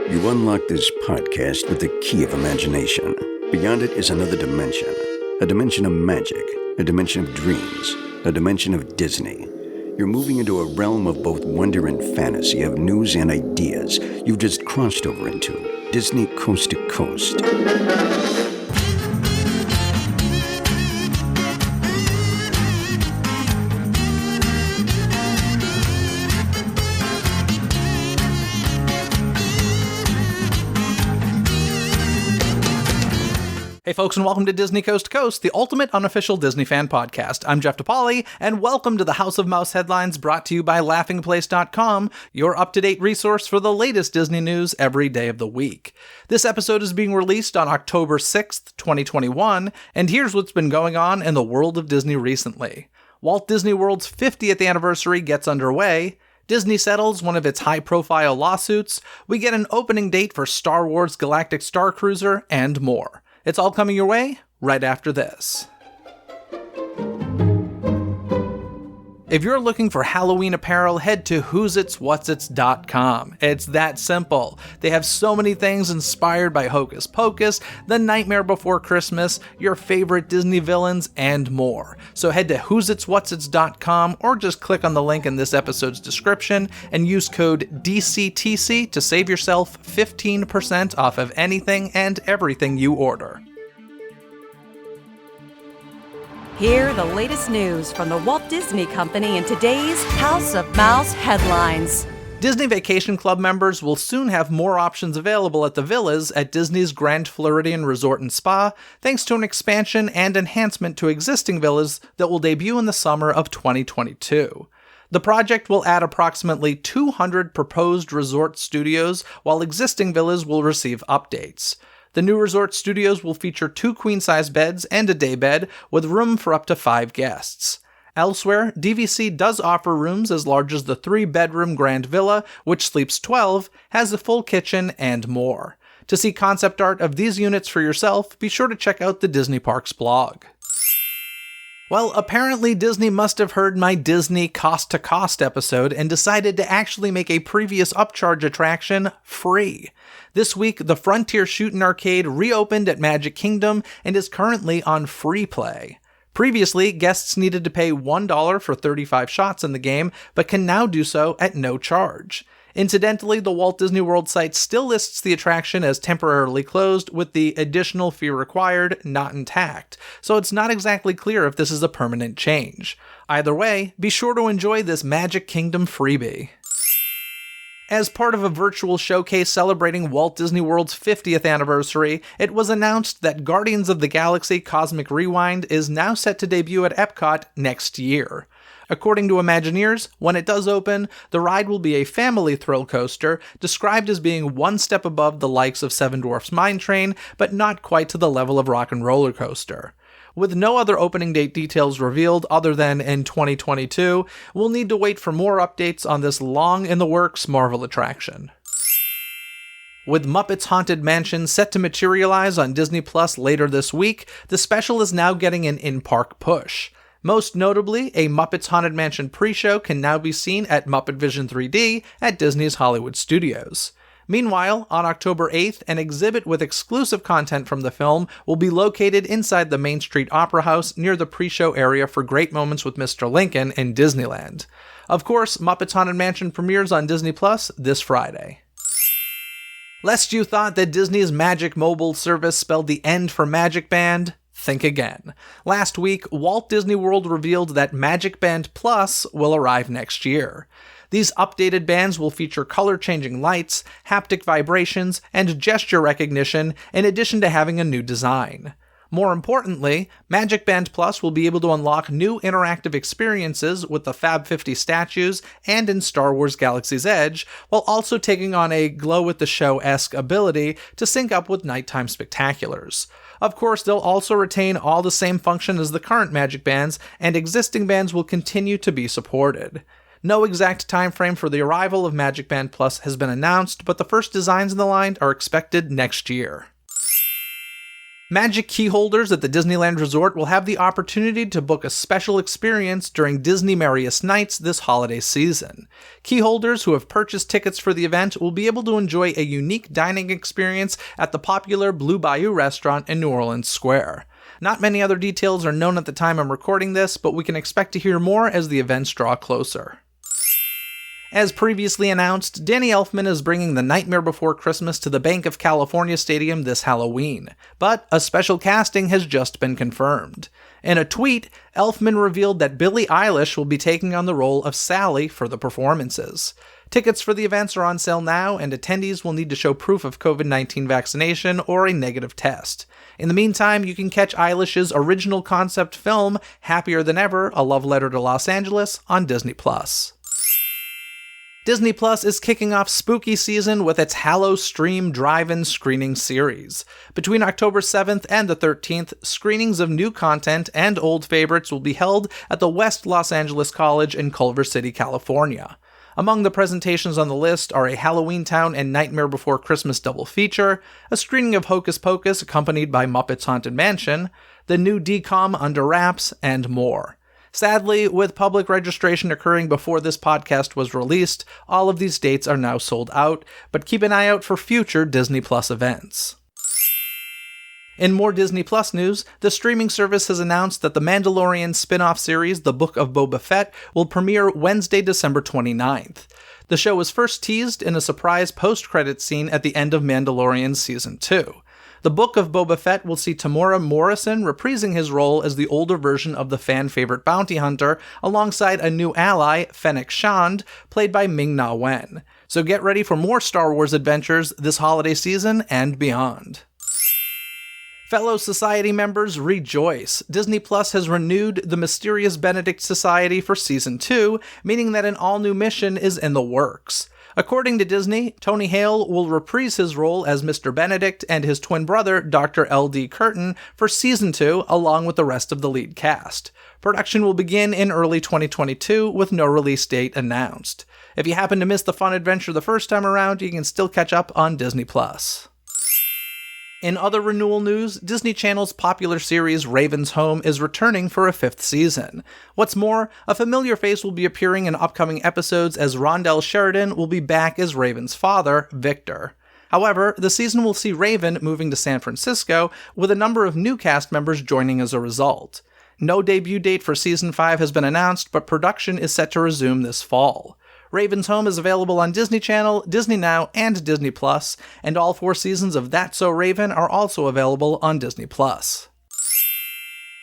You unlock this podcast with the key of imagination. Beyond it is another dimension. A dimension of magic, a dimension of dreams, a dimension of Disney. You're moving into a realm of both wonder and fantasy, of news and ideas you've just crossed over into. Disney Coast to Coast. Hey folks, and welcome to Disney Coast to Coast, the ultimate unofficial Disney fan podcast. I'm Jeff DePauli, and welcome to the House of Mouse headlines brought to you by laughingplace.com, your up-to-date resource for the latest Disney news every day of the week. This episode is being released on October 6th, 2021, and here's what's been going on in the world of Disney recently. Walt Disney World's 50th anniversary gets underway, Disney settles one of its high-profile lawsuits, we get an opening date for Star Wars Galactic Starcruiser, and more. It's all coming your way right after this. If you're looking for Halloween apparel, head to whositswhatsits.com. It's that simple. They have so many things inspired by Hocus Pocus, The Nightmare Before Christmas, your favorite Disney villains, and more. So head to whositswhatsits.com or just click on the link in this episode's description and use code DCTC to save yourself 15% off of anything and everything you order. Hear the latest news from the Walt Disney Company in today's House of Mouse headlines. Disney Vacation Club members will soon have more options available at the villas at Disney's Grand Floridian Resort and Spa, thanks to an expansion and enhancement to existing villas that will debut in the summer of 2022. The project will add approximately 200 proposed resort studios, while existing villas will receive updates. The new resort studios will feature 2 queen-size beds and a daybed, with room for up to 5 guests. Elsewhere, DVC does offer rooms as large as the 3-bedroom Grand Villa, which sleeps 12, has a full kitchen, and more. To see concept art of these units for yourself, be sure to check out the Disney Parks blog. Well, apparently Disney must have heard my Disney Cost to Cost episode and decided to actually make a previous upcharge attraction free. This week, the Frontier Shootin' Arcade reopened at Magic Kingdom and is currently on free play. Previously, guests needed to pay $1 for 35 shots in the game, but can now do so at no charge. Incidentally, the Walt Disney World site still lists the attraction as temporarily closed, with the additional fee required not intact, so it's not exactly clear if this is a permanent change. Either way, be sure to enjoy this Magic Kingdom freebie. As part of a virtual showcase celebrating Walt Disney World's 50th anniversary, it was announced that Guardians of the Galaxy Cosmic Rewind is now set to debut at EPCOT next year. According to Imagineers, when it does open, the ride will be a family thrill coaster, described as being one step above the likes of Seven Dwarfs Mine Train, but not quite to the level of Rock 'n' Roller Coaster. With no other opening date details revealed other than in 2022, we'll need to wait for more updates on this long-in-the-works Marvel attraction. With Muppets Haunted Mansion set to materialize on Disney Plus later this week, the special is now getting an in-park push. Most notably, a Muppets Haunted Mansion pre-show can now be seen at Muppet Vision 3D at Disney's Hollywood Studios. Meanwhile, on October 8th, an exhibit with exclusive content from the film will be located inside the Main Street Opera House near the pre-show area for Great Moments with Mr. Lincoln in Disneyland. Of course, Muppets Haunted Mansion premieres on Disney Plus this Friday. Lest you thought that Disney's Magic Mobile service spelled the end for Magic Band, think again. Last week, Walt Disney World revealed that Magic Band Plus will arrive next year. These updated bands will feature color-changing lights, haptic vibrations, and gesture recognition, in addition to having a new design. More importantly, Magic Band Plus will be able to unlock new interactive experiences with the Fab 50 statues and in Star Wars Galaxy's Edge, while also taking on a glow-with-the-show-esque ability to sync up with nighttime spectaculars. Of course, they'll also retain all the same function as the current Magic Bands, and existing bands will continue to be supported. No exact time frame for the arrival of Magic Band Plus has been announced, but the first designs in the line are expected next year. Magic key holders at the Disneyland Resort will have the opportunity to book a special experience during Disney Merriest Nights this holiday season. Key holders who have purchased tickets for the event will be able to enjoy a unique dining experience at the popular Blue Bayou restaurant in New Orleans Square. Not many other details are known at the time I'm recording this, but we can expect to hear more as the events draw closer. As previously announced, Danny Elfman is bringing The Nightmare Before Christmas to the Banc of California Stadium this Halloween, but a special casting has just been confirmed. In a tweet, Elfman revealed that Billie Eilish will be taking on the role of Sally for the performances. Tickets for the events are on sale now, and attendees will need to show proof of COVID-19 vaccination or a negative test. In the meantime, you can catch Eilish's original concept film, Happier Than Ever, A Love Letter to Los Angeles, on Disney+. Disney Plus is kicking off spooky season with its Hallowstream Drive-In screening series. Between October 7th and the 13th, screenings of new content and old favorites will be held at the West Los Angeles College in Culver City, California. Among the presentations on the list are a Halloween Town and Nightmare Before Christmas double feature, a screening of Hocus Pocus accompanied by Muppets Haunted Mansion, the new DCOM Under Wraps, and more. Sadly, with public registration occurring before this podcast was released, all of these dates are now sold out, but keep an eye out for future Disney Plus events. In more Disney Plus news, the streaming service has announced that the Mandalorian spin-off series, The Book of Boba Fett, will premiere Wednesday, December 29th. The show was first teased in a surprise post-credits scene at the end of Mandalorian Season 2. The Book of Boba Fett will see Tamora Morrison reprising his role as the older version of the fan-favorite bounty hunter, alongside a new ally, Fennec Shand, played by Ming-Na Wen. So get ready for more Star Wars adventures this holiday season and beyond. Fellow Society members, rejoice! Disney Plus has renewed the Mysterious Benedict Society for Season 2, meaning that an all-new mission is in the works. According to Disney, Tony Hale will reprise his role as Mr. Benedict and his twin brother, Dr. L.D. Curtin, for Season 2, along with the rest of the lead cast. Production will begin in early 2022, with no release date announced. If you happen to miss the fun adventure the first time around, you can still catch up on Disney+. In other renewal news, Disney Channel's popular series Raven's Home is returning for a 5th season. What's more, a familiar face will be appearing in upcoming episodes, as Rondell Sheridan will be back as Raven's father, Victor. However, the season will see Raven moving to San Francisco, with a number of new cast members joining as a result. No debut date for Season 5 has been announced, but production is set to resume this fall. Raven's Home is available on Disney Channel, Disney Now, and Disney+, and all 4 seasons of That's So Raven are also available on Disney+.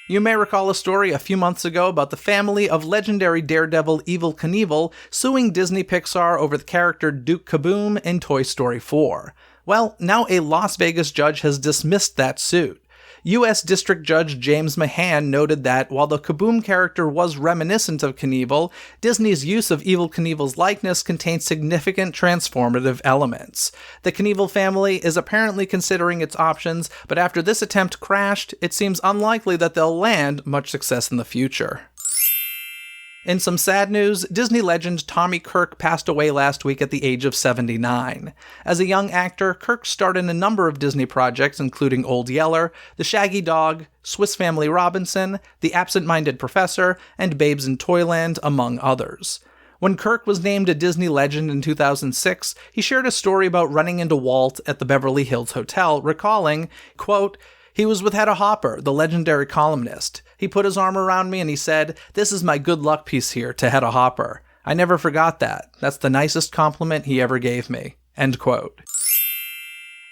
You may recall a story a few months ago about the family of legendary daredevil Evel Knievel suing Disney Pixar over the character Duke Kaboom in Toy Story 4. Well, now a Las Vegas judge has dismissed that suit. U.S. District Judge James Mahan noted that, while the Kaboom character was reminiscent of Knievel, Disney's use of Evel Knievel's likeness contains significant transformative elements. The Knievel family is apparently considering its options, but after this attempt crashed, it seems unlikely that they'll land much success in the future. In some sad news, Disney legend Tommy Kirk passed away last week at the age of 79. As a young actor, Kirk starred in a number of Disney projects, including Old Yeller, The Shaggy Dog, Swiss Family Robinson, The Absent-Minded Professor, and Babes in Toyland, among others. When Kirk was named a Disney legend in 2006, he shared a story about running into Walt at the Beverly Hills Hotel, recalling, quote, "He was with Hedda Hopper, the legendary columnist. He put his arm around me and he said, 'This is my good luck piece here,' to Hedda Hopper. I never forgot that. That's the nicest compliment he ever gave me." End quote.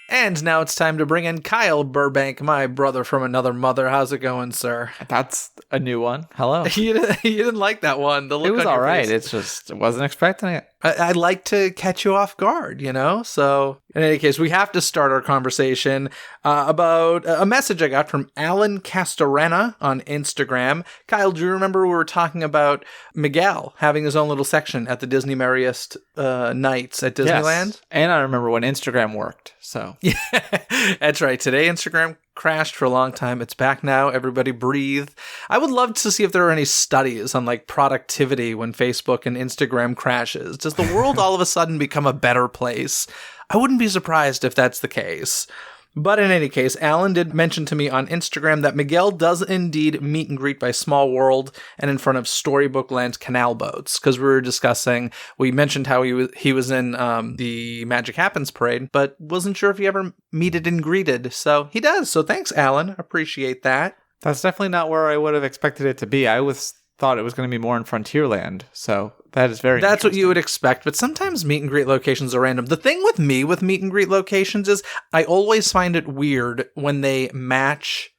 And now it's time to bring in Kyle Burbank, my brother from another mother. How's it going, sir? That's a new one. Hello. You didn't like that one. The look it was on your all right. face. It's just, I wasn't expecting it. I like to catch you off guard, you know? So, in any case, we have to start our conversation about a message I got from Alan Castorena on Instagram. Kyle, do you remember we were talking about Miguel having his own little section at the Disney Merriest Nights at Disneyland? Yes. And I remember when Instagram worked, so. Yeah, that's right. Today, Instagram crashed for a long time. It's back now. Everybody breathe. I would love to see if there are any studies on like productivity when Facebook and Instagram crashes. Does the world all of a sudden become a better place? I wouldn't be surprised if that's the case. But in any case, Alan did mention to me on Instagram that Miguel does indeed meet and greet by Small World and in front of Storybook Land canal boats, because we mentioned how he was in the Magic Happens parade, but wasn't sure if he ever meeted and greeted. So he does. So thanks, Alan. Appreciate that. That's definitely not where I would have expected it to be. I thought it was going to be more in Frontierland. So that is very That's what you would expect, but sometimes meet and greet locations are random. The thing with me with meet and greet locations is I always find it weird when they match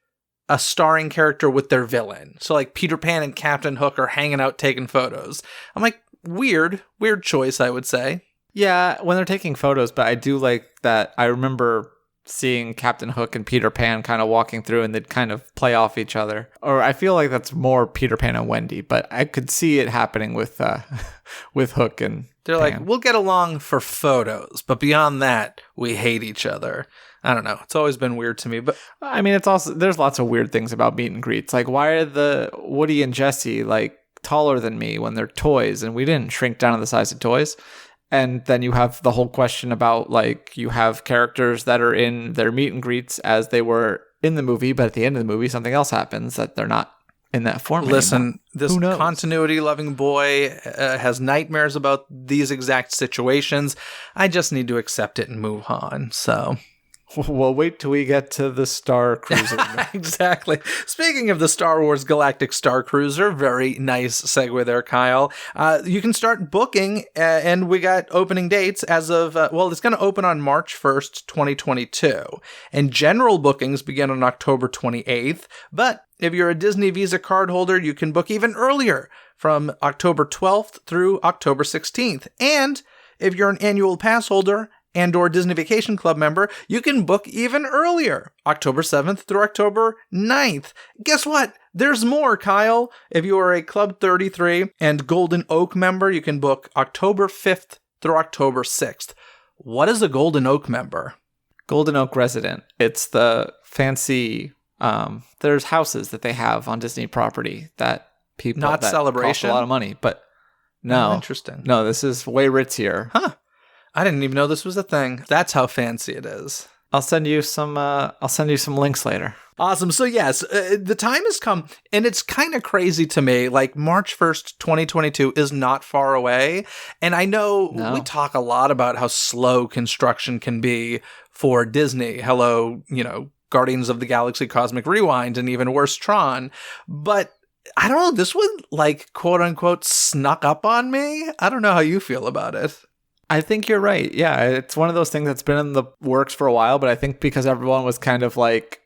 a starring character with their villain. So like Peter Pan and Captain Hook are hanging out taking photos. I'm like, weird choice, I would say. Yeah, when they're taking photos, but I do like that. I remember seeing Captain Hook and Peter Pan kind of walking through and they'd kind of play off each other. Or I feel like that's more Peter Pan and Wendy, but I could see it happening with Hook and They're Pan. like, we'll get along for photos, but beyond that, we hate each other. I don't know. It's always been weird to me, but I mean, it's also, there's lots of weird things about meet and greets. Like, why are the Woody and Jesse like taller than me when they're toys and we didn't shrink down to the size of toys? And then you have the whole question about, like, you have characters that are in their meet and greets as they were in the movie, but at the end of the movie, something else happens that they're not in that form listen, anymore. this continuity-loving boy has nightmares about these exact situations. I just need to accept it and move on, so... Well, wait till we get to the Star Cruiser. Exactly. Speaking of the Star Wars Galactic Starcruiser, very nice segue there, Kyle. You can start booking, and we got opening dates as of, it's going to open on March 1st, 2022. And general bookings begin on October 28th. But if you're a Disney Visa card holder, you can book even earlier from October 12th through October 16th. And if you're an annual pass holder and or Disney Vacation Club member, you can book even earlier, October 7th through October 9th. Guess what? There's more, Kyle. If you are a Club 33 and Golden Oak member, you can book October 5th through October 6th. What is a Golden Oak member? Golden Oak resident. It's the fancy, there's houses that they have on Disney property that people, not that Celebration, cost a lot of money, but no. Oh, interesting. No, this is way ritzier. Huh. I didn't even know this was a thing. That's how fancy it is. I'll send you some links later. Awesome. So yes, the time has come, and it's kind of crazy to me. Like March 1st, 2022 is not far away. And I know we talk a lot about how slow construction can be for Disney. Hello, Guardians of the Galaxy Cosmic Rewind, and even worse, Tron. But I don't know, this one, like, quote unquote, snuck up on me. I don't know how you feel about it. I think you're right. Yeah, it's one of those things that's been in the works for a while, but I think because everyone was kind of like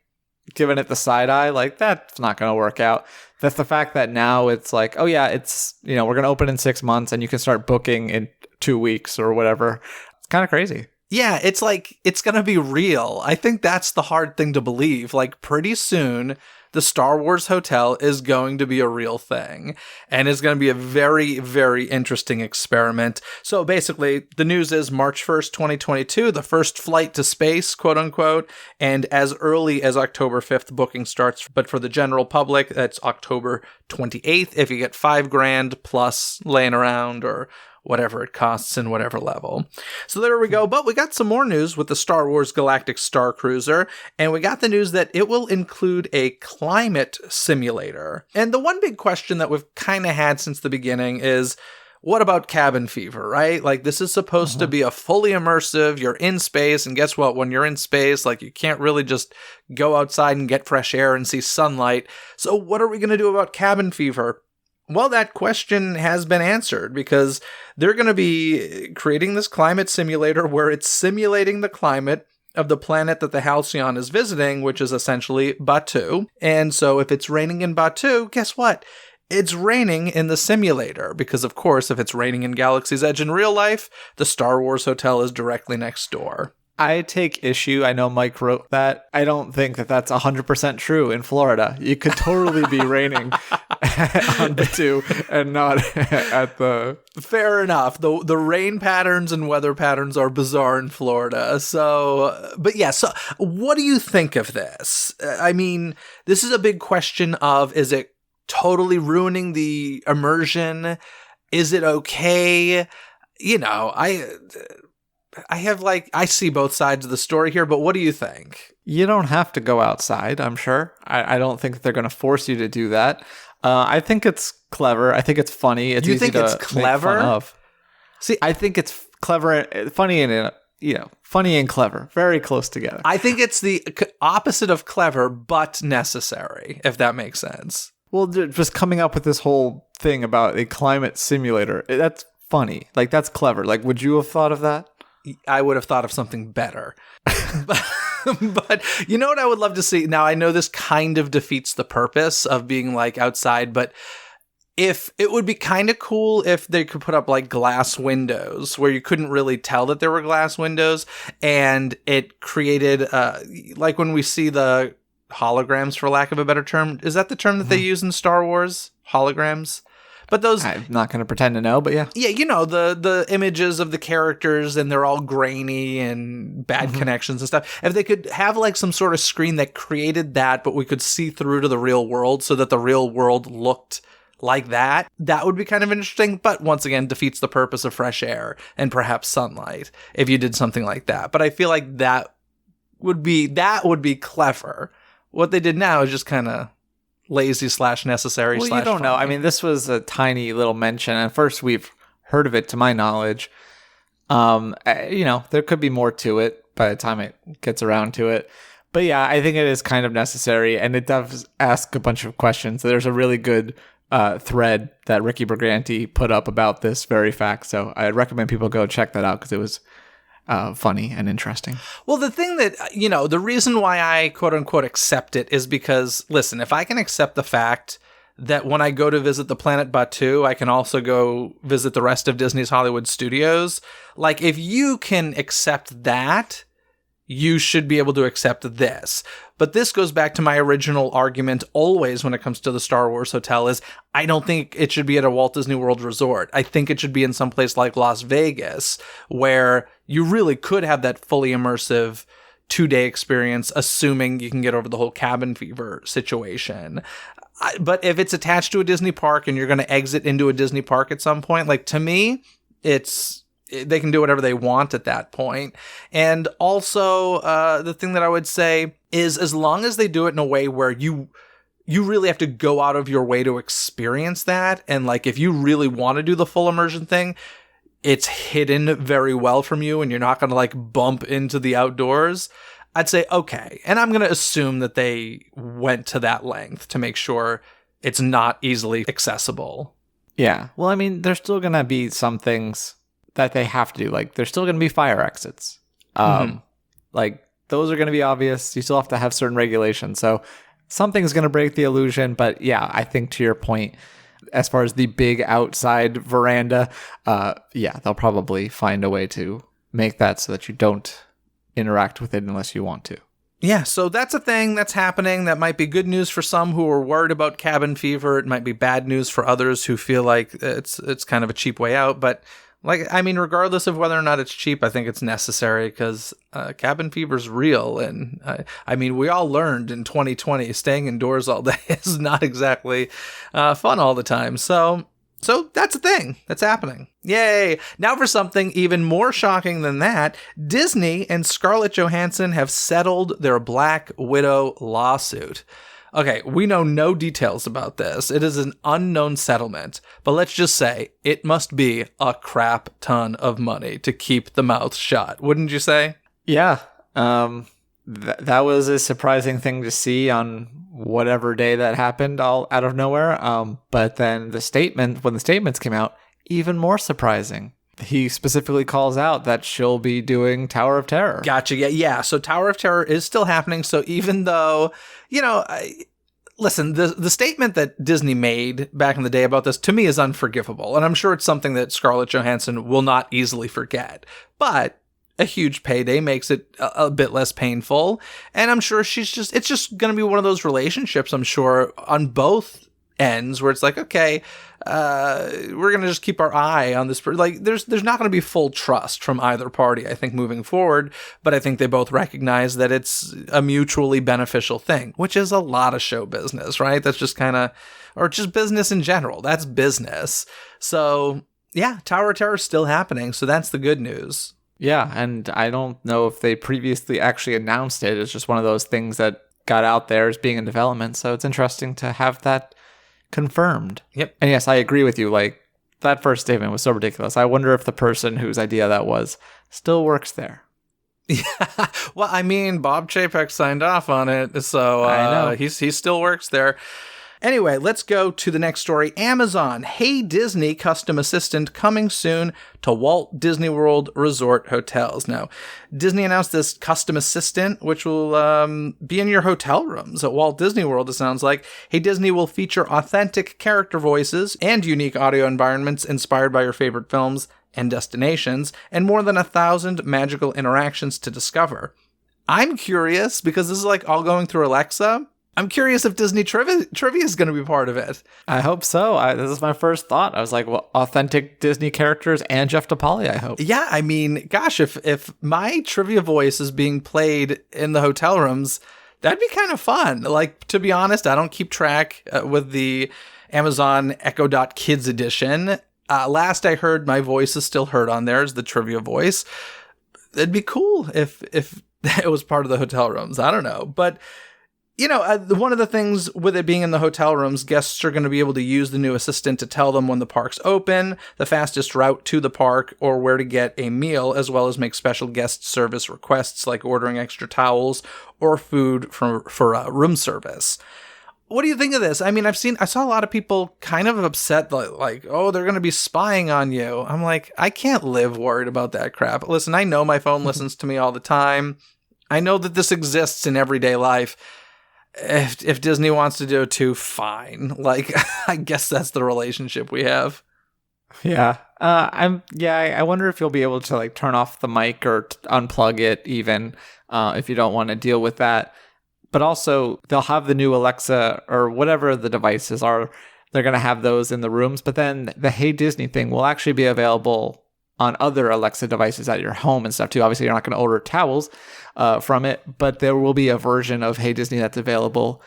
giving it the side eye, like that's not going to work out. That's the fact that now it's like, oh yeah, it's, we're going to open in 6 months and you can start booking in 2 weeks or whatever. It's kind of crazy. Yeah, it's like, it's going to be real. I think that's the hard thing to believe. Like pretty soon, the Star Wars Hotel is going to be a real thing, and it's going to be a very, very interesting experiment. So basically, the news is March 1st, 2022, the first flight to space, quote unquote, and as early as October 5th, booking starts. But for the general public, that's October 28th if you get $5,000 plus laying around or whatever it costs in whatever level. So there we go. But we got some more news with the Star Wars Galactic Starcruiser, and we got the news that it will include a climate simulator. And the one big question that we've kind of had since the beginning is, what about cabin fever, right? Like, this is supposed to be a fully immersive, you're in space, and guess what? When you're in space, like, you can't really just go outside and get fresh air and see sunlight. So what are we going to do about cabin fever? Well, that question has been answered because they're going to be creating this climate simulator where it's simulating the climate of the planet that the Halcyon is visiting, which is essentially Batuu. And so if it's raining in Batuu, guess what? It's raining in the simulator because, of course, if it's raining in Galaxy's Edge in real life, the Star Wars Hotel is directly next door. I take issue. I know Mike wrote that. I don't think that that's 100% true in Florida. You could totally be raining on Batuu and not at the... Fair enough. The rain patterns and weather patterns are bizarre in Florida. So, but yeah, so what do you think of this? I mean, this is a big question of, is it totally ruining the immersion? Is it okay? I see both sides of the story here, but what do you think? You don't have to go outside, I'm sure. I don't think that they're going to force you to do that. I think it's clever. I think it's funny. It's You easy think to it's make clever? fun of. See, I think it's clever, funny, and funny and clever, very close together. I think it's the opposite of clever, but necessary, if that makes sense. Well, just coming up with this whole thing about a climate simulator, that's funny. Like, that's clever. Like, would you have thought of that? I would have thought of something better. But you know what I would love to see? Now, I know this kind of defeats the purpose of being like outside, but if it would be kind of cool if they could put up like glass windows where you couldn't really tell that there were glass windows, and it created like when we see the holograms, for lack of a better term. Is that the term that they use in Star Wars? Holograms? But those, I'm not going to pretend to know, but yeah. Yeah, the images of the characters, and they're all grainy and bad connections and stuff. If they could have like some sort of screen that created that, but we could see through to the real world so that the real world looked like that would be kind of interesting. But once again, defeats the purpose of fresh air and perhaps sunlight if you did something like that. But I feel like that would be clever. What they did now is just kind of lazy / necessary. Well, you don't know. I mean, this was a tiny little mention. At first, we've heard of it, to my knowledge. There could be more to it by the time it gets around to it. But yeah, I think it is kind of necessary, and it does ask a bunch of questions. There's a really good thread that Ricky Briganti put up about this very fact. So I'd recommend people go check that out because it was funny and interesting. Well, the thing that, the reason why I quote unquote accept it is because, listen, if I can accept the fact that when I go to visit the planet Batuu, I can also go visit the rest of Disney's Hollywood studios. Like, if you can accept that, you should be able to accept this. But this goes back to my original argument always when it comes to the Star Wars hotel is I don't think it should be at a Walt Disney World resort. I think it should be in some place like Las Vegas where you really could have that fully immersive 2-day experience, assuming you can get over the whole cabin fever situation. But if it's attached to a Disney park and you're going to exit into a Disney park at some point, like, to me, they can do whatever they want at that point. And also, the thing that I would say is as long as they do it in a way where you really have to go out of your way to experience that, and like if you really want to do the full immersion thing, it's hidden very well from you and you're not going to like bump into the outdoors, I'd say okay. And I'm going to assume that they went to that length to make sure it's not easily accessible. Yeah. Well, I mean, there's still going to be some things that they have to do. Like, there's still going to be fire exits. Like, those are going to be obvious. You still have to have certain regulations. So something's going to break the illusion. But yeah, I think to your point, as far as the big outside veranda, they'll probably find a way to make that so that you don't interact with it unless you want to. Yeah, so that's a thing that's happening. That might be good news for some who are worried about cabin fever. It might be bad news for others who feel like it's kind of a cheap way out. But regardless of whether or not it's cheap, I think it's necessary because cabin fever's real. And we all learned in 2020 staying indoors all day is not exactly fun all the time. So that's a thing that's happening. Yay! Now for something even more shocking than that, Disney and Scarlett Johansson have settled their Black Widow lawsuit. Okay, we know no details about this. It is an unknown settlement, but let's just say it must be a crap ton of money to keep the mouth shut, wouldn't you say? Yeah. That was a surprising thing to see on whatever day that happened, all out of nowhere. But then when the statements came out, even more surprising. He specifically calls out that she'll be doing Tower of Terror. Gotcha. Yeah. So Tower of Terror is still happening. So even though, listen, the statement that Disney made back in the day about this, to me, is unforgivable. And I'm sure it's something that Scarlett Johansson will not easily forget. But a huge payday makes it a bit less painful. And I'm sure it's just going to be one of those relationships, I'm sure, on both ends where it's like, okay, we're going to just keep our eye on this. Like, there's not going to be full trust from either party, I think, moving forward. But I think they both recognize that it's a mutually beneficial thing, which is a lot of show business, right? That's just or just business in general. That's business. So yeah, Tower of Terror is still happening. So that's the good news. Yeah, and I don't know if they previously actually announced it. It's just one of those things that got out there as being in development. So it's interesting to have that confirmed. Yep. And yes, I agree with you. Like, that first statement was so ridiculous. I wonder if the person whose idea that was still works there. Yeah. Well, I mean, Bob Chapek signed off on it, so I know. he still works there. Anyway, let's go to the next story. Amazon, Hey Disney custom assistant coming soon to Walt Disney World Resort hotels. Now, Disney announced this custom assistant, which will be in your hotel rooms at Walt Disney World, it sounds like. Hey Disney will feature authentic character voices and unique audio environments inspired by your favorite films and destinations, and more than 1,000 magical interactions to discover. I'm curious, because this is like all going through Alexa. I'm curious if Disney trivia is going to be part of it. I hope so. This is my first thought. I was like, well, authentic Disney characters and Jeff DePauli, I hope. Yeah, I mean, gosh, if my trivia voice is being played in the hotel rooms, that'd be kind of fun. Like, to be honest, I don't keep track with the Amazon Echo Dot Kids edition. Last I heard, my voice is still heard on there as the trivia voice. It'd be cool if it was part of the hotel rooms. I don't know. But, you know, one of the things with it being in the hotel rooms, guests are going to be able to use the new assistant to tell them when the park's open, the fastest route to the park, or where to get a meal, as well as make special guest service requests like ordering extra towels or food for room service. What do you think of this? I mean, I saw a lot of people kind of upset, like, oh, they're going to be spying on you. I'm like, I can't live worried about that crap. Listen, I know my phone listens to me all the time. I know that this exists in everyday life. If Disney wants to do it too, fine. Like, I guess that's the relationship we have. Yeah. I wonder if you'll be able to like turn off the mic or unplug it even if you don't want to deal with that. But also, they'll have the new Alexa or whatever the devices are. They're going to have those in the rooms. But then the Hey Disney thing will actually be available on other Alexa devices at your home and stuff too. Obviously, you're not going to order towels from it, but there will be a version of Hey Disney that's available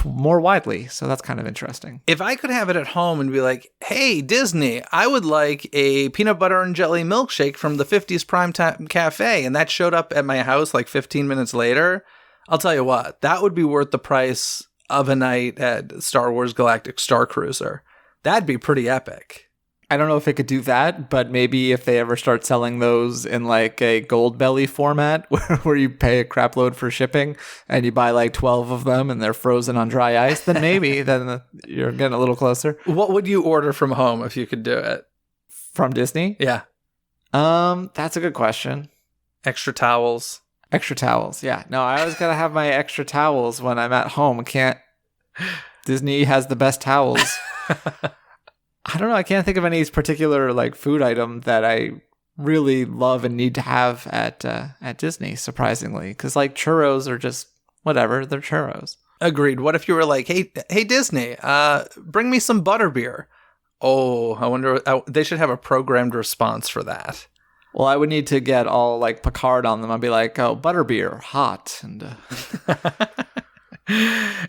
more widely. So that's kind of interesting. If I could have it at home and be like, hey, Disney, I would like a peanut butter and jelly milkshake from the 50s Primetime Cafe, and that showed up at my house like 15 minutes later, I'll tell you what, that would be worth the price of a night at Star Wars Galactic Starcruiser. That'd be pretty epic. I don't know if it could do that, but maybe if they ever start selling those in like a gold belly format where you pay a crap load for shipping and you buy like 12 of them and they're frozen on dry ice, then maybe then you're getting a little closer. What would you order from home if you could do it? From Disney? Yeah. That's a good question. Extra towels. Extra towels, yeah. No, I always gotta have my extra towels when I'm at home. Disney has the best towels. I don't know. I can't think of any particular like food item that I really love and need to have at Disney. Surprisingly, because like churros are just whatever. They're churros. Agreed. What if you were like, hey Disney, bring me some butterbeer? Oh, I wonder. They should have a programmed response for that. Well, I would need to get all like Picard on them. I'd be like, oh, butterbeer, hot, and.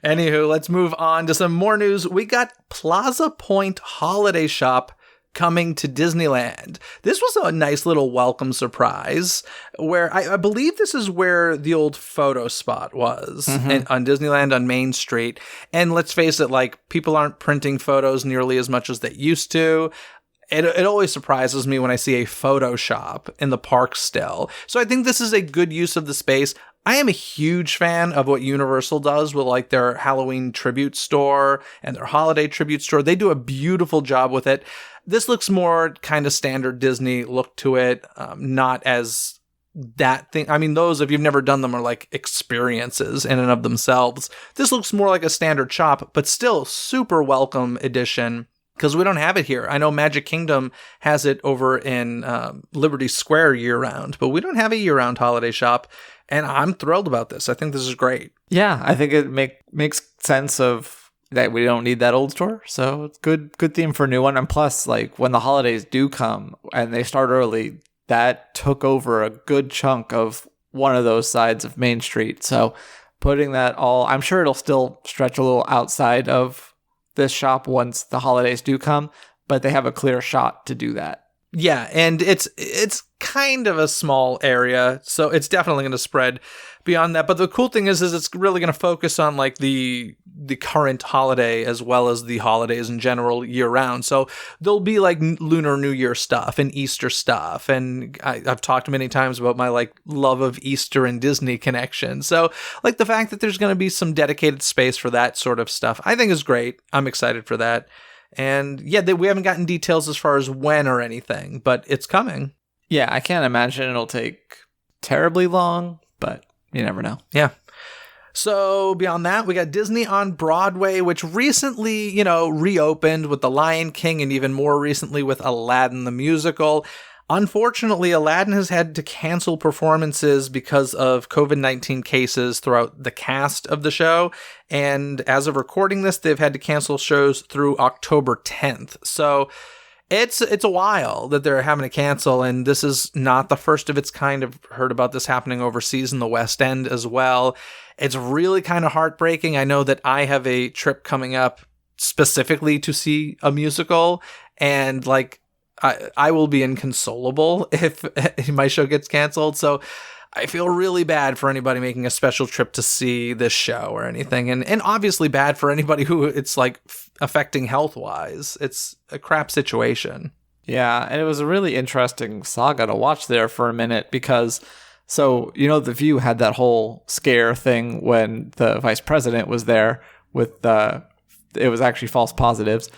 Anywho, let's move on to some more news. We got Plaza Point Holiday Shop coming to Disneyland. This was a nice little welcome surprise where I believe this is where the old photo spot was on Disneyland on Main Street. And let's face it, like people aren't printing photos nearly as much as they used to. It always surprises me when I see a photo shop in the park still. So I think this is a good use of the space. I am a huge fan of what Universal does with like their Halloween tribute store and their holiday tribute store. They do a beautiful job with it. This looks more kind of standard Disney look to it, not as that thing. I mean, those, if you've never done them, are like experiences in and of themselves. This looks more like a standard shop, but still super welcome edition. Because we don't have it here. I know Magic Kingdom has it over in Liberty Square year-round, but we don't have a year-round holiday shop, and I'm thrilled about this. I think this is great. Yeah, I think it makes sense of that we don't need that old store, so it's good theme for a new one. And plus, like when the holidays do come and they start early, that took over a good chunk of one of those sides of Main Street. So putting that all, I'm sure it'll still stretch a little outside of this shop once the holidays do come, but they have a clear shot to do that. Yeah, and it's kind of a small area, so it's definitely going to spread beyond that. But the cool thing is it's really going to focus on like the current holiday as well as the holidays in general year round. So there'll be like Lunar New Year stuff and Easter stuff, and I've talked many times about my like love of Easter and Disney connection. So like the fact that there's going to be some dedicated space for that sort of stuff, I think is great. I'm excited for that. And yeah, we haven't gotten details as far as when or anything, but it's coming. Yeah, I can't imagine it'll take terribly long, but you never know. Yeah. So beyond that, we got Disney on Broadway, which recently, reopened with The Lion King and even more recently with Aladdin the musical. Unfortunately, Aladdin has had to cancel performances because of COVID-19 cases throughout the cast of the show. And as of recording this, they've had to cancel shows through October 10th. So it's a while that they're having to cancel, and this is not the first of its kind. I've heard about this happening overseas in the West End as well. It's really kind of heartbreaking. I know that I have a trip coming up specifically to see a musical, and like I will be inconsolable if my show gets canceled. So I feel really bad for anybody making a special trip to see this show or anything. And obviously bad for anybody who it's like affecting health-wise. It's a crap situation. Yeah, and it was a really interesting saga to watch there for a minute because, so, The View had that whole scare thing when the vice president was there with it was actually false positives.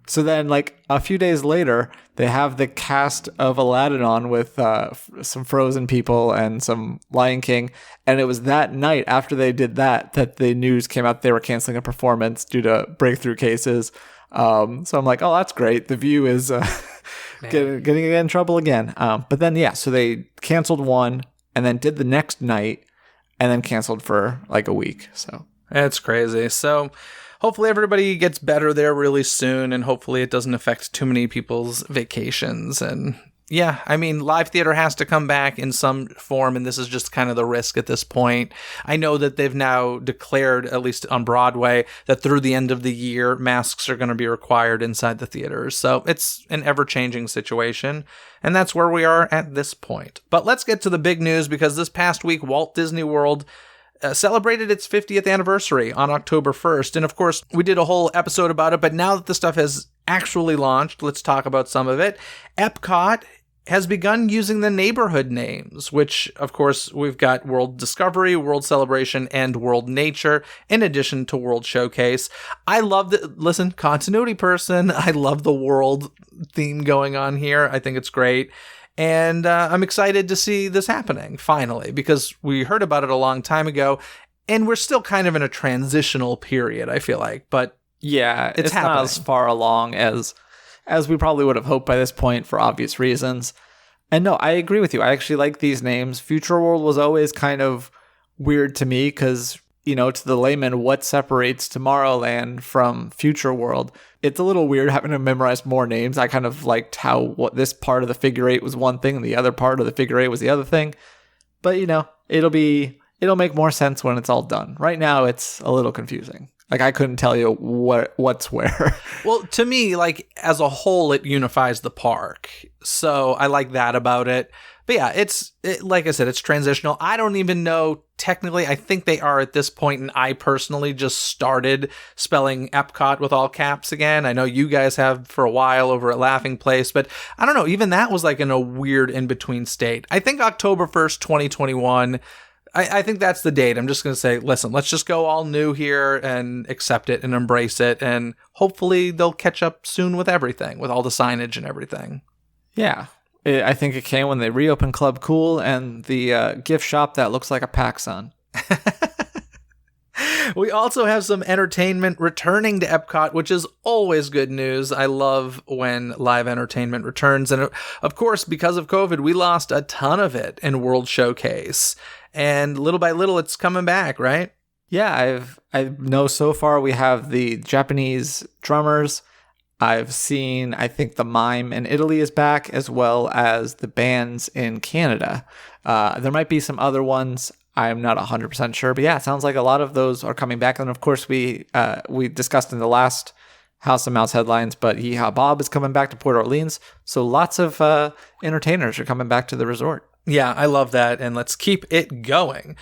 So then, like, a few days later, they have the cast of Aladdin on with some Frozen people and some Lion King. And it was that night after they did that the news came out they were canceling a performance due to breakthrough cases. So I'm like, oh, that's great. The View is getting in trouble again. But then, yeah, so they canceled one and then did the next night and then canceled for like a week. So that's crazy. So hopefully everybody gets better there really soon, and hopefully it doesn't affect too many people's vacations. And yeah, I mean, live theater has to come back in some form, and this is just kind of the risk at this point. I know that they've now declared, at least on Broadway, that through the end of the year, masks are going to be required inside the theaters. So it's an ever-changing situation, and that's where we are at this point. But let's get to the big news, because this past week, Walt Disney World celebrated its 50th anniversary on October 1st. And of course, we did a whole episode about it, but now that the stuff has actually launched, let's talk about some of it. EPCOT has begun using the neighborhood names, which, of course, we've got World Discovery, World Celebration, and World Nature, in addition to World Showcase. I love continuity person, I love the world theme going on here. I think it's great. And I'm excited to see this happening, finally, because we heard about it a long time ago, and we're still kind of in a transitional period, I feel like. But yeah, it's not as far along as we probably would have hoped by this point for obvious reasons. And no, I agree with you. I actually like these names. Future World was always kind of weird to me because, to the layman, what separates Tomorrowland from Future World? It's a little weird having to memorize more names. I kind of liked what this part of the figure eight was one thing and the other part of the figure eight was the other thing. But, it'll make more sense when it's all done. Right now, it's a little confusing. Like, I couldn't tell you what's where. Well, to me, like, as a whole, it unifies the park. So I like that about it. But yeah, like I said, it's transitional. I don't even know, technically, I think they are at this point, and I personally just started spelling EPCOT with all caps again. I know you guys have for a while over at Laughing Place, but I don't know, even that was like in a weird in-between state. I think October 1st, 2021, I think that's the date. I'm just going to say, listen, let's just go all new here and accept it and embrace it, and hopefully they'll catch up soon with everything, with all the signage and everything. Yeah. I think it came when they reopened Club Cool and the gift shop that looks like a PacSun. We also have some entertainment returning to EPCOT, which is always good news. I love when live entertainment returns. And of course, because of COVID, we lost a ton of it in World Showcase. And little by little, it's coming back, right? Yeah, I know so far we have the Japanese drummers. I've seen, I think the mime in Italy is back, as well as the bands in Canada. There might be some other ones. I'm not 100% sure, but yeah, it sounds like a lot of those are coming back. And of course, we discussed in the last House of Mouse headlines, but Bob is coming back to Port Orleans. So lots of entertainers are coming back to the resort. Yeah, I love that, and let's keep it going.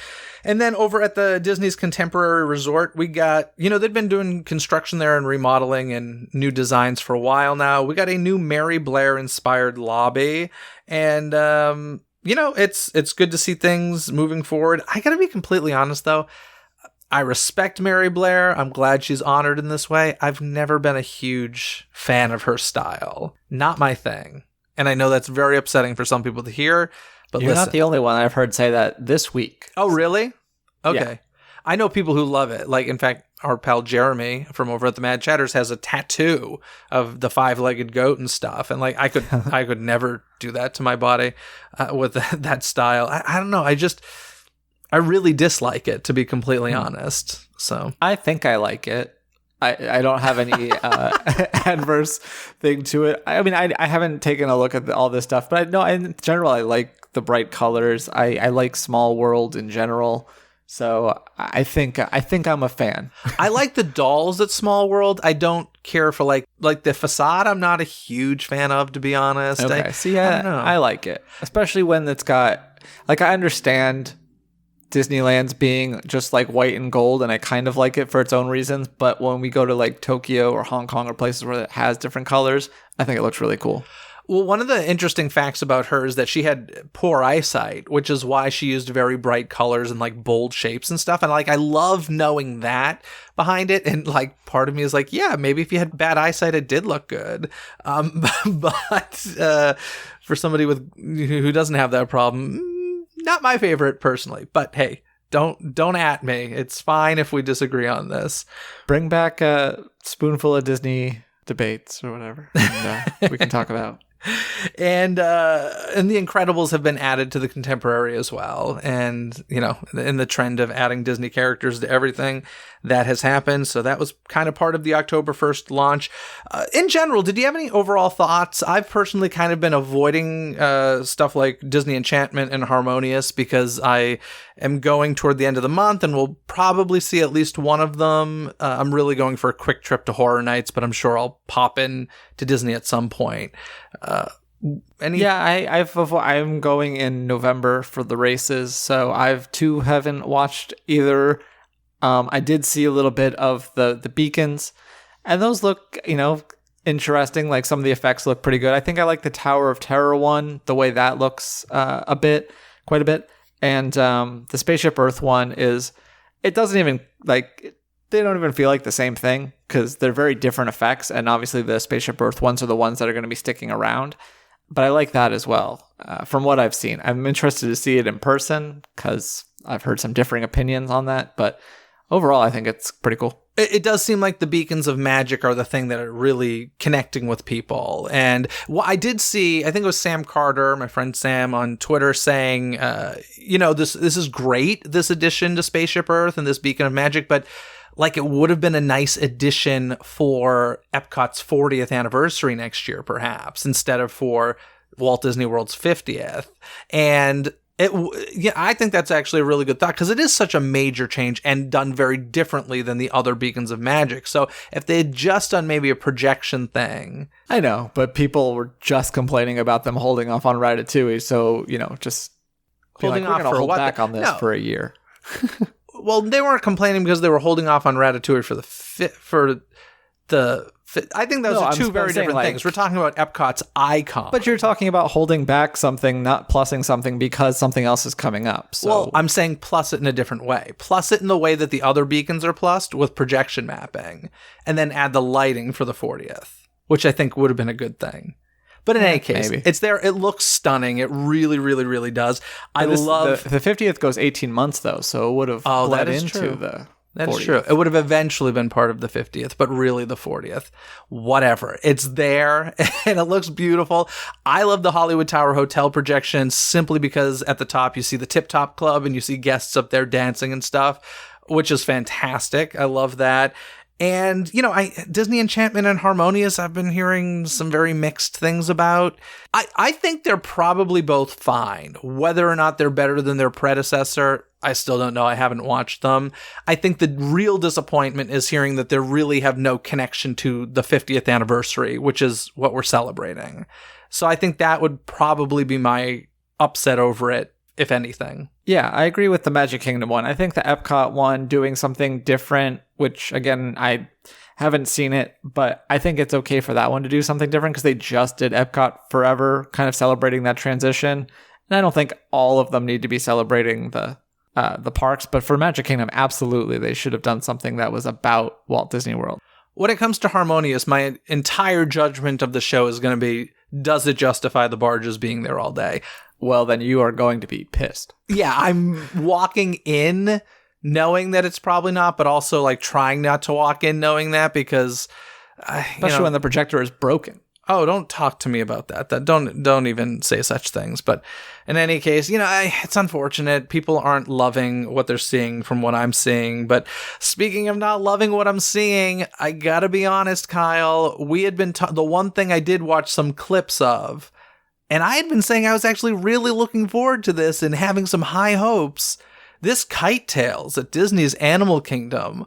And then over at the Disney's Contemporary Resort, we got, they've been doing construction there and remodeling and new designs for a while now. We got a new Mary Blair-inspired lobby, and, it's good to see things moving forward. I gotta be completely honest, though. I respect Mary Blair. I'm glad she's honored in this way. I've never been a huge fan of her style. Not my thing. And I know that's very upsetting for some people to hear. But you're not the only one I've heard say that this week. Oh, really? Okay. Yeah. I know people who love it. Like, in fact, our pal Jeremy from over at the Mad Chatters has a tattoo of the 5-legged goat and stuff. And like, I could never do that to my body with that style. I don't know. I really dislike it, to be completely honest. So I think I like it. I don't have any adverse thing to it. I mean, I haven't taken a look at all this stuff, but in general, I like the bright colors. I like Small World in general. So I think I'm a fan. I like the dolls at Small World. I don't care for like the facade. I'm not a huge fan of, to be honest. Okay. I like it, especially when it's got, like, I understand Disneyland's being just like white and gold, and I kind of like it for its own reasons. But when we go to like Tokyo or Hong Kong or places where it has different colors, I think it looks really cool. Well, one of the interesting facts about her is that she had poor eyesight, which is why she used very bright colors and like bold shapes and stuff. And like, I love knowing that behind it. And like, part of me is like, yeah, maybe if you had bad eyesight, it did look good. But for somebody who doesn't have that problem, not my favorite personally. But hey, don't at me. It's fine if we disagree on this. Bring back a spoonful of Disney debates or whatever, and we can talk about. And the Incredibles have been added to the Contemporary as well. And, in the trend of adding Disney characters to everything, that has happened. So that was kind of part of the October 1st launch. In general, did you have any overall thoughts? I've personally kind of been avoiding stuff like Disney Enchantment and Harmonious because I am going toward the end of the month and we'll probably see at least one of them. I'm really going for a quick trip to Horror Nights, but I'm sure I'll pop in to Disney at some point. I'm going in November for the races, so haven't watched either. I did see a little bit of the beacons, and those look, interesting. Like, some of the effects look pretty good. I think I like the Tower of Terror one, the way that looks quite a bit. And the Spaceship Earth one it doesn't even they don't even feel like the same thing because they're very different effects. And obviously the Spaceship Earth ones are the ones that are going to be sticking around. But I like that as well, from what I've seen. I'm interested to see it in person because I've heard some differing opinions on that. But overall, I think it's pretty cool. It does seem like the beacons of magic are the thing that are really connecting with people. And what I did see, I think it was Sam Carter, my friend Sam, on Twitter saying, this is great, this addition to Spaceship Earth and this beacon of magic, but like, it would have been a nice addition for Epcot's 40th anniversary next year, perhaps, instead of for Walt Disney World's 50th. And I think that's actually a really good thought because it is such a major change and done very differently than the other beacons of magic. So if they had just done maybe a projection thing. I know, but people were just complaining about them holding off on Ratatouille. So, just holding off for hold what? Back on this for a year. Well, they weren't complaining because they were holding off on Ratatouille I think those are two very different things. We're talking about Epcot's icon. But you're talking about holding back something, not plussing something because something else is coming up. So. Well, I'm saying plus it in a different way. Plus it in the way that the other beacons are plussed with projection mapping. And then add the lighting for the 40th, which I think would have been a good thing. But in any case, maybe. It's there. It looks stunning. It really, really, really does. I love... The 50th goes 18 months, though, so it would have bled into the 40th. That's true. It would have eventually been part of the 50th, but really the 40th. Whatever. It's there, and it looks beautiful. I love the Hollywood Tower Hotel projection simply because at the top you see the Tip Top Club, and you see guests up there dancing and stuff, which is fantastic. I love that. And, Disney Enchantment and Harmonious, I've been hearing some very mixed things about. I think they're probably both fine. Whether or not they're better than their predecessor, I still don't know. I haven't watched them. I think the real disappointment is hearing that they really have no connection to the 50th anniversary, which is what we're celebrating. So I think that would probably be my upset over it, if anything. Yeah, I agree with the Magic Kingdom one. I think the Epcot one doing something different, which again, I haven't seen it, but I think it's okay for that one to do something different because they just did Epcot Forever, kind of celebrating that transition. And I don't think all of them need to be celebrating the parks, but for Magic Kingdom, absolutely, they should have done something that was about Walt Disney World. When it comes to Harmonious, my entire judgment of the show is going to be, does it justify the barges being there all day? Well, then you are going to be pissed. Yeah, I'm walking in knowing that it's probably not, but also like trying not to walk in knowing that because... Especially when the projector is broken. Oh, don't talk to me about that. Don't even say such things. But in any case, it's unfortunate. People aren't loving what they're seeing from what I'm seeing. But speaking of not loving what I'm seeing, I gotta be honest, Kyle. We had been the one thing I did watch some clips of, and I had been saying I was actually really looking forward to this and having some high hopes. This Kite Tales at Disney's Animal Kingdom.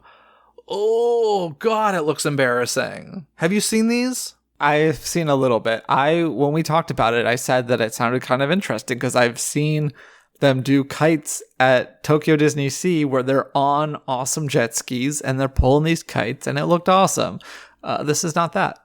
Oh God, it looks embarrassing. Have you seen these? I've seen a little bit. When we talked about it, I said that it sounded kind of interesting because I've seen them do kites at Tokyo Disney Sea where they're on awesome jet skis and they're pulling these kites and it looked awesome. This is not that.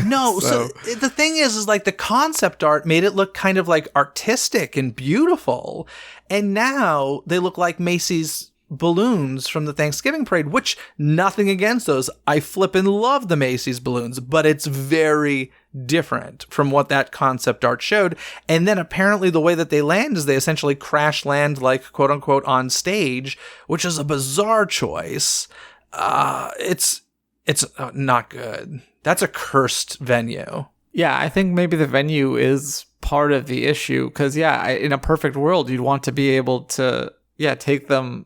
No, so the thing is like the concept art made it look kind of like artistic and beautiful. And now they look like Macy's balloons from the Thanksgiving parade, which nothing against those. I flippin' love the Macy's balloons, but it's very different from what that concept art showed. And then apparently the way that they land is they essentially crash land like quote unquote on stage, which is a bizarre choice. It's not good. That's a cursed venue. Yeah, I think maybe the venue is part of the issue because in a perfect world, you'd want to be able to take them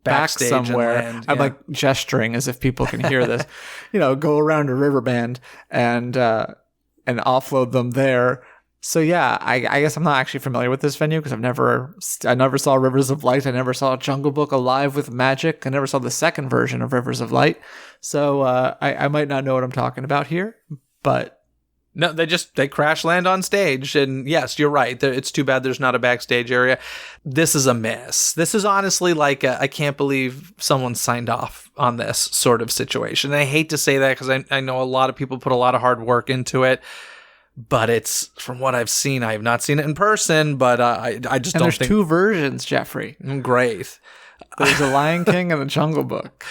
backstage somewhere. Land, yeah. I'm like gesturing as if people can hear this. Go around a river band and offload them there. So I guess I'm not actually familiar with this venue because I never saw Rivers of Light. I never saw Jungle Book Alive with Magic. I never saw the second version of Rivers of Light. So I might not know what I'm talking about here, but. No, they crash land on stage. And yes, you're right. It's too bad there's not a backstage area. This is a mess. This is honestly like I can't believe someone signed off on this sort of situation. And I hate to say that because I know a lot of people put a lot of hard work into it. But it's, from what I've seen, I have not seen it in person, but I just don't think... there's two versions, Jeffrey. Great. There's a Lion King and a Jungle Book.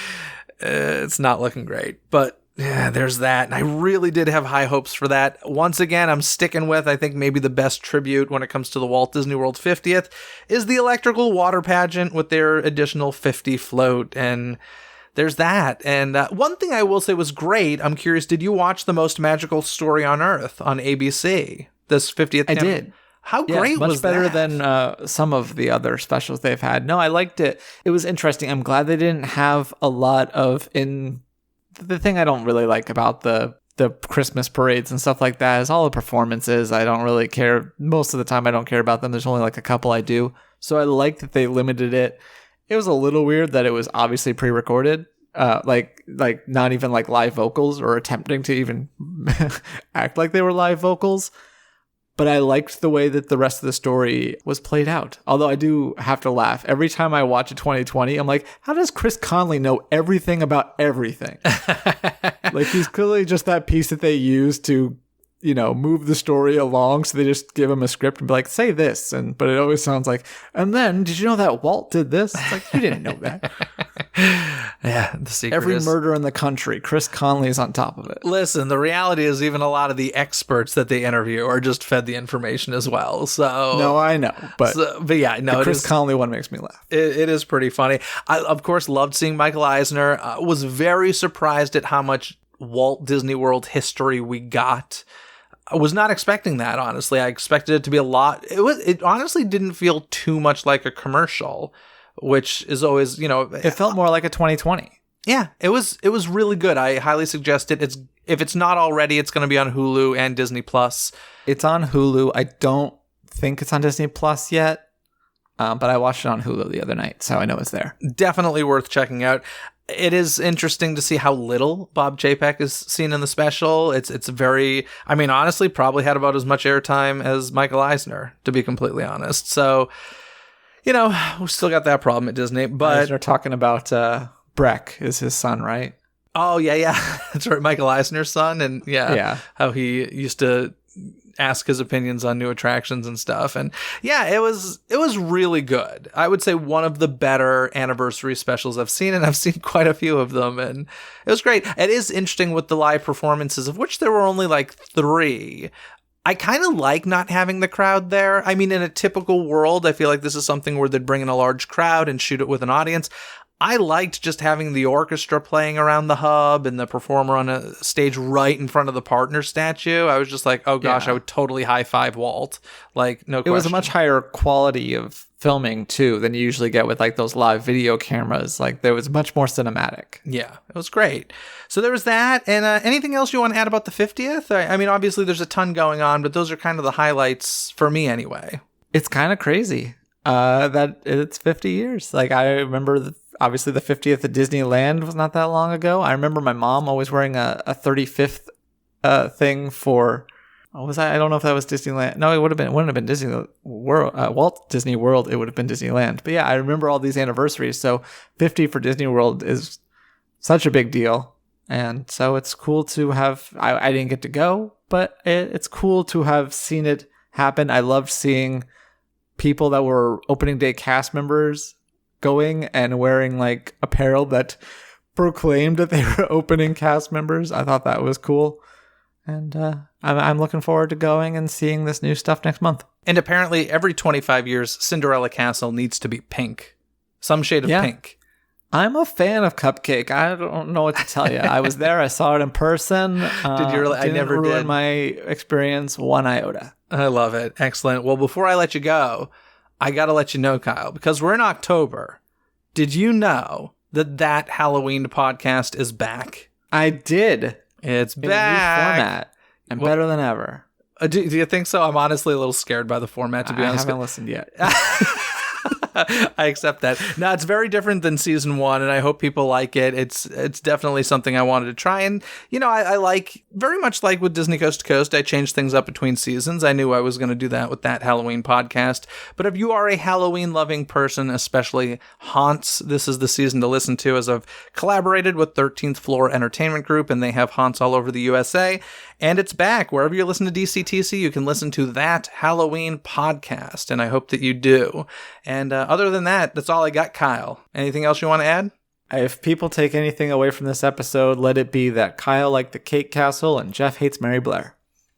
It's not looking great, but... yeah, there's that. And I really did have high hopes for that. Once again, I'm sticking with, I think maybe the best tribute when it comes to the Walt Disney World 50th is the electrical water pageant with their additional 50 float. And there's that. And one thing I will say was great. I'm curious, did you watch The Most Magical Story on Earth on ABC? This 50th? I did. How great was that? Much better than some of the other specials they've had. No, I liked it. It was interesting. I'm glad they didn't have a lot of... The thing I don't really like about the Christmas parades and stuff like that is all the performances. I don't really care. Most of the time, I don't care about them. There's only like a couple I do. So I like that they limited it. It was a little weird that it was obviously pre-recorded. Like not even like live vocals or attempting to even act like they were live vocals. But I liked the way that the rest of the story was played out. Although I do have to laugh. Every time I watch a 2020, I'm like, how does Chris Conley know everything about everything? Like, he's clearly just that piece that they use to, move the story along. So they just give him a script and be like, say this. But it always sounds like, and then, did you know that Walt did this? It's like, you didn't know that. Yeah, the secret Every is... murder in the country, Chris Conley is on top of it. Listen, the reality is even a lot of the experts that they interview are just fed the information as well. So no, I know, but yeah, no, the Chris Conley one makes me laugh. It is pretty funny. I, of course, loved seeing Michael Eisner. Was very surprised at how much Walt Disney World history we got. I was not expecting that, honestly. I expected it to be a lot. It honestly didn't feel too much like a commercial, which is always, it felt more like a 2020. Yeah, it was really good. I highly suggest it. If it's not already, it's going to be on Hulu and Disney Plus. It's on Hulu. I don't think it's on Disney Plus yet. but I watched it on Hulu the other night, so I know it's there. Definitely worth checking out. It is interesting to see how little Bob Chapek is seen in the special. It's very, I mean, honestly, probably had about as much airtime as Michael Eisner, to be completely honest. So, you know, we've still got that problem at Disney. But they're talking about Breck is his son, right? Oh, yeah. That's right. Michael Eisner's son. And how he used to ask his opinions on new attractions and stuff. And yeah, it was really good. I would say one of the better anniversary specials I've seen, and I've seen quite a few of them, and it was great. It is interesting with the live performances, of which there were only like 3. I kind of like not having the crowd there. I mean, in a typical world, I feel like this is something where they'd bring in a large crowd and shoot it with an audience. I liked just having the orchestra playing around the hub and the performer on a stage right in front of the partner statue. I was just like, oh gosh, I would totally high five Walt. Like, no question. It was a much higher quality of filming too than you usually get with like those live video cameras. Like, there was much more cinematic. Yeah, it was great. So there was that. And anything else you want to add about the 50th? I mean, obviously there's a ton going on, but those are kind of the highlights for me anyway. It's kind of crazy that it's 50 years. Like, I remember obviously the 50th at Disneyland was not that long ago. I remember my mom always wearing a 35th thing for, what was that? I don't know if that was Disneyland. No, it wouldn't have been Disney World, Walt Disney World. It would have been Disneyland. But yeah, I remember all these anniversaries. So 50 for Disney World is such a big deal. And so it's cool to have, I didn't get to go, but it's cool to have seen it happen. I loved seeing people that were opening day cast members going and wearing like apparel that proclaimed that they were opening cast members. I thought that was cool. And I'm looking forward to going and seeing this new stuff next month. And apparently every 25 years, Cinderella Castle needs to be pink. Some shade of pink. I'm a fan of Cupcake. I don't know what to tell you. I was there. I saw it in person. Did you really? I never ruin did. My experience one iota. I love it. Excellent. Well, before I let you go, I got to let you know, Kyle, because we're in October. Did you know that Halloween podcast is back? I did. It's in back. A new format and better than ever. Do you think so? I'm honestly a little scared by the format, to be honest. I haven't listened yet. I accept that. No, it's very different than season 1, and I hope people like it. It's definitely something I wanted to try. And, you know, I like, very much like with Disney Coast to Coast, I changed things up between seasons. I knew I was going to do that with that Halloween podcast. But if you are a Halloween-loving person, especially haunts, this is the season to listen to, as I've collaborated with 13th Floor Entertainment Group, and they have haunts all over the USA. And it's back. Wherever you listen to DCTC, you can listen to that Halloween podcast, and I hope that you do. And other than that, that's all I got, Kyle. Anything else you want to add? If people take anything away from this episode, let it be that Kyle liked the Cake Castle and Jeff hates Mary Blair.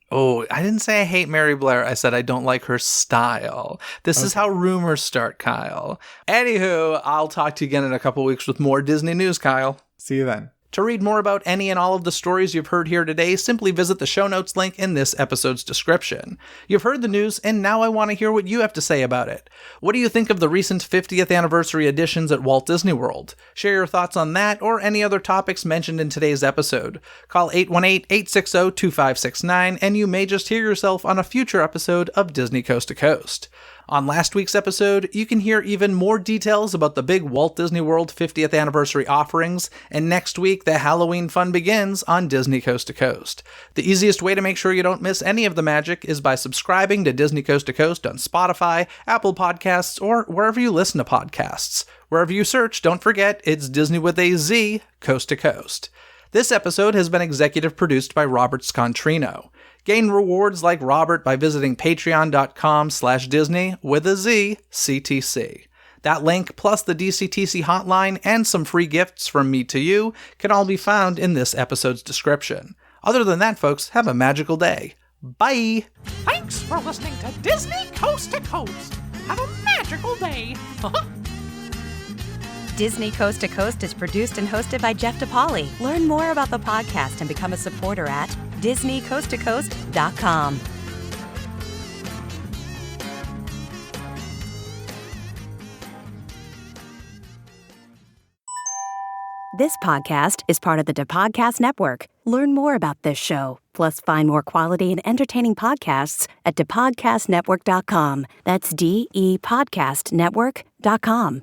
Oh, I didn't say I hate Mary Blair. I said I don't like her style. This is how rumors start, Kyle. Anywho, I'll talk to you again in a couple weeks with more Disney news, Kyle. See you then. To read more about any and all of the stories you've heard here today, simply visit the show notes link in this episode's description. You've heard the news, and now I want to hear what you have to say about it. What do you think of the recent 50th anniversary editions at Walt Disney World? Share your thoughts on that or any other topics mentioned in today's episode. Call 818-860-2569, and you may just hear yourself on a future episode of Disney Coast to Coast. On last week's episode, you can hear even more details about the big Walt Disney World 50th anniversary offerings, and next week, the Halloween fun begins on Disney Coast to Coast. The easiest way to make sure you don't miss any of the magic is by subscribing to Disney Coast to Coast on Spotify, Apple Podcasts, or wherever you listen to podcasts. Wherever you search, don't forget, it's Disney with a Z, Coast to Coast. This episode has been executive produced by Robert Scontrino. Gain rewards like Robert by visiting patreon.com/Disney with a Z, CTC. That link, plus the DCTC hotline and some free gifts from me to you, can all be found in this episode's description. Other than that, folks, have a magical day. Bye! Thanks for listening to Disney Coast to Coast. Have a magical day. Disney Coast to Coast is produced and hosted by Jeff DePauli. Learn more about the podcast and become a supporter at DisneyCoastToCoast.com. This podcast is part of the DePodcast Network. Learn more about this show, plus find more quality and entertaining podcasts at depodcastnetwork.com. That's DEPodcastnetwork.com.